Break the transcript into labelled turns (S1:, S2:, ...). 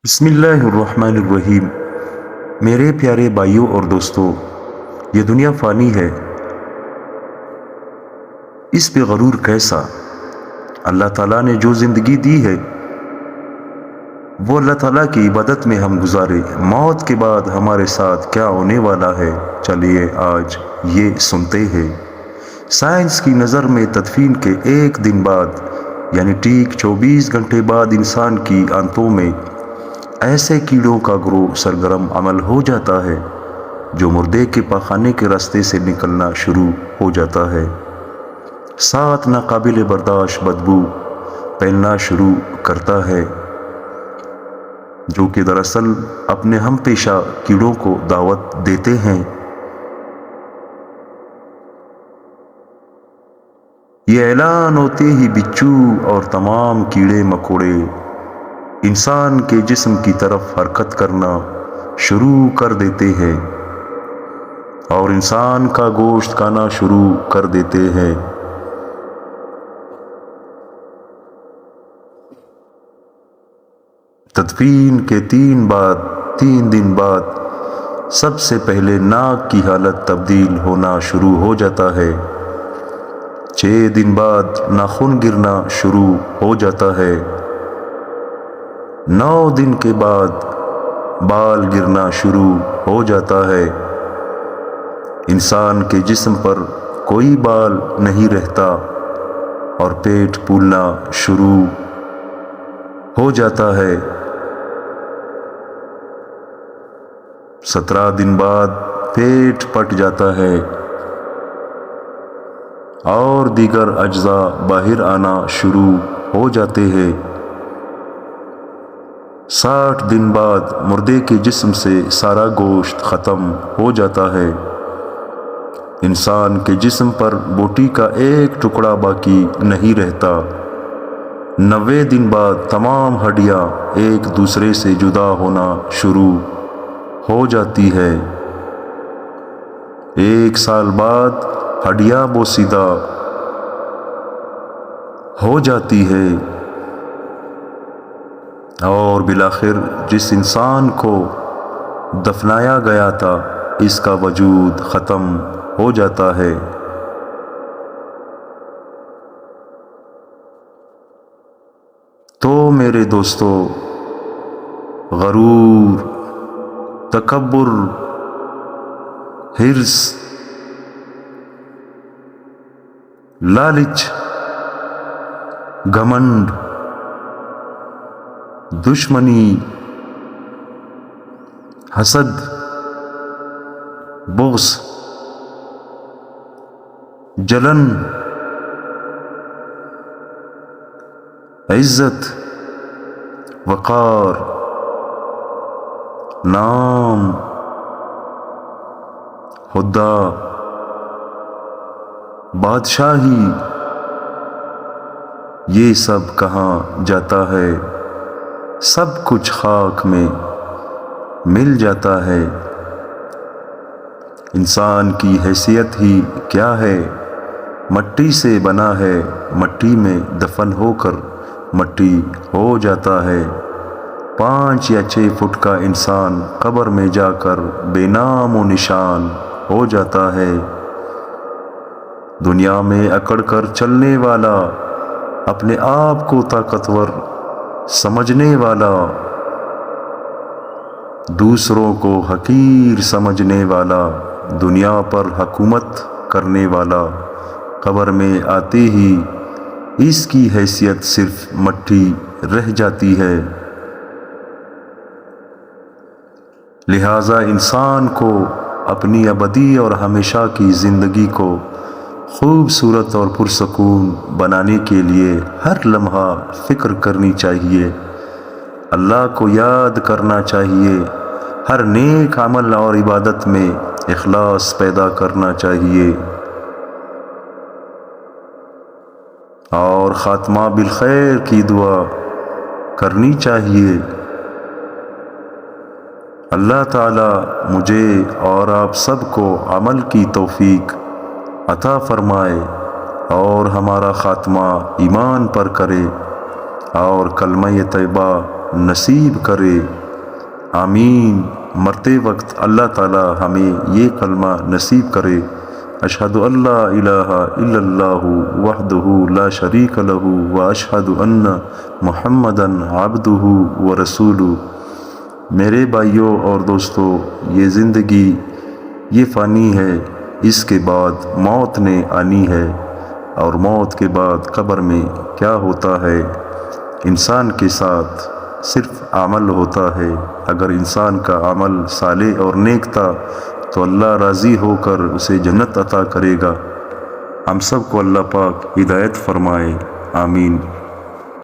S1: بسم اللہ الرحمن الرحیم۔ میرے پیارے بھائیوں اور دوستوں، یہ دنیا فانی ہے، اس پہ غرور کیسا؟ اللہ تعالیٰ نے جو زندگی دی ہے وہ اللہ تعالیٰ کی عبادت میں ہم گزارے۔ موت کے بعد ہمارے ساتھ کیا ہونے والا ہے، چلیے آج یہ سنتے ہیں۔ سائنس کی نظر میں تدفین کے ایک دن بعد یعنی ٹھیک 24 گھنٹے بعد انسان کی آنتوں میں ایسے کیڑوں کا گروہ سرگرم عمل ہو جاتا ہے جو مردے کے پاخانے کے راستے سے نکلنا شروع ہو جاتا ہے۔ ساتھ ناقابل برداشت بدبو پھیلنا شروع کرتا ہے جو کہ دراصل اپنے ہم پیشہ کیڑوں کو دعوت دیتے ہیں۔ یہ اعلان ہوتے ہی بچھو اور تمام کیڑے مکوڑے انسان کے جسم کی طرف حرکت کرنا شروع کر دیتے ہیں اور انسان کا گوشت کھانا شروع کر دیتے ہیں۔ تدفین کے 3 دن بعد سب سے پہلے ناک کی حالت تبدیل ہونا شروع ہو جاتا ہے۔ 6 دن بعد ناخن گرنا شروع ہو جاتا ہے۔ 9 دن کے بعد بال گرنا شروع ہو جاتا ہے۔ انسان کے جسم پر کوئی بال نہیں رہتا اور پیٹ پھولنا شروع ہو جاتا ہے۔ 17 دن بعد پیٹ پھٹ جاتا ہے اور دیگر اجزاء باہر آنا شروع ہو جاتے ہیں۔ 60 دن بعد مردے کے جسم سے سارا گوشت ختم ہو جاتا ہے۔ انسان کے جسم پر بوٹی کا ایک ٹکڑا باقی نہیں رہتا۔ 90 دن بعد تمام ہڈیاں ایک دوسرے سے جدا ہونا شروع ہو جاتی ہے۔ 1 سال بعد ہڈیاں بوسیدہ ہو جاتی ہے اور بالآخر جس انسان کو دفنایا گیا تھا اس کا وجود ختم ہو جاتا ہے۔ تو میرے دوستو، غرور، تکبر، حرص، لالچ، گھمنڈ، دشمنی، حسد، بغض، جلن، عزت، وقار، نام، خدا، بادشاہی، یہ سب کہاں جاتا ہے؟ سب کچھ خاک میں مل جاتا ہے۔ انسان کی حیثیت ہی کیا ہے؟ مٹی سے بنا ہے، مٹی میں دفن ہو کر مٹی ہو جاتا ہے۔ 5 یا 6 فٹ کا انسان قبر میں جا کر بے نام و نشان ہو جاتا ہے۔ دنیا میں اکڑ کر چلنے والا، اپنے آپ کو طاقتور سمجھنے والا، دوسروں کو حقیر سمجھنے والا، دنیا پر حکومت کرنے والا، قبر میں آتے ہی اس کی حیثیت صرف مٹی رہ جاتی ہے۔ لہٰذا انسان کو اپنی ابدی اور ہمیشہ کی زندگی کو خوبصورت اور پرسکون بنانے کے لیے ہر لمحہ فکر کرنی چاہیے، اللہ کو یاد کرنا چاہیے، ہر نیک عمل اور عبادت میں اخلاص پیدا کرنا چاہیے اور خاتمہ بالخیر کی دعا کرنی چاہیے۔ اللہ تعالی مجھے اور آپ سب کو عمل کی توفیق عطا فرمائے اور ہمارا خاتمہ ایمان پر کرے اور کلمہ طیبہ نصیب کرے۔ آمین۔ مرتے وقت اللہ تعالی ہمیں یہ کلمہ نصیب کرے، اشہد ان لا الہ الا اللہ وحدہ لا شریک لہ واشہد ان محمدً عبدہ ورسولہ۔ میرے بھائیوں اور دوستو، یہ زندگی یہ فانی ہے، اس کے بعد موت نے آنی ہے، اور موت کے بعد قبر میں کیا ہوتا ہے؟ انسان کے ساتھ صرف عمل ہوتا ہے۔ اگر انسان کا عمل صالح اور نیک تھا تو اللہ راضی ہو کر اسے جنت عطا کرے گا۔ ہم سب کو اللہ پاک ہدایت فرمائے، آمین۔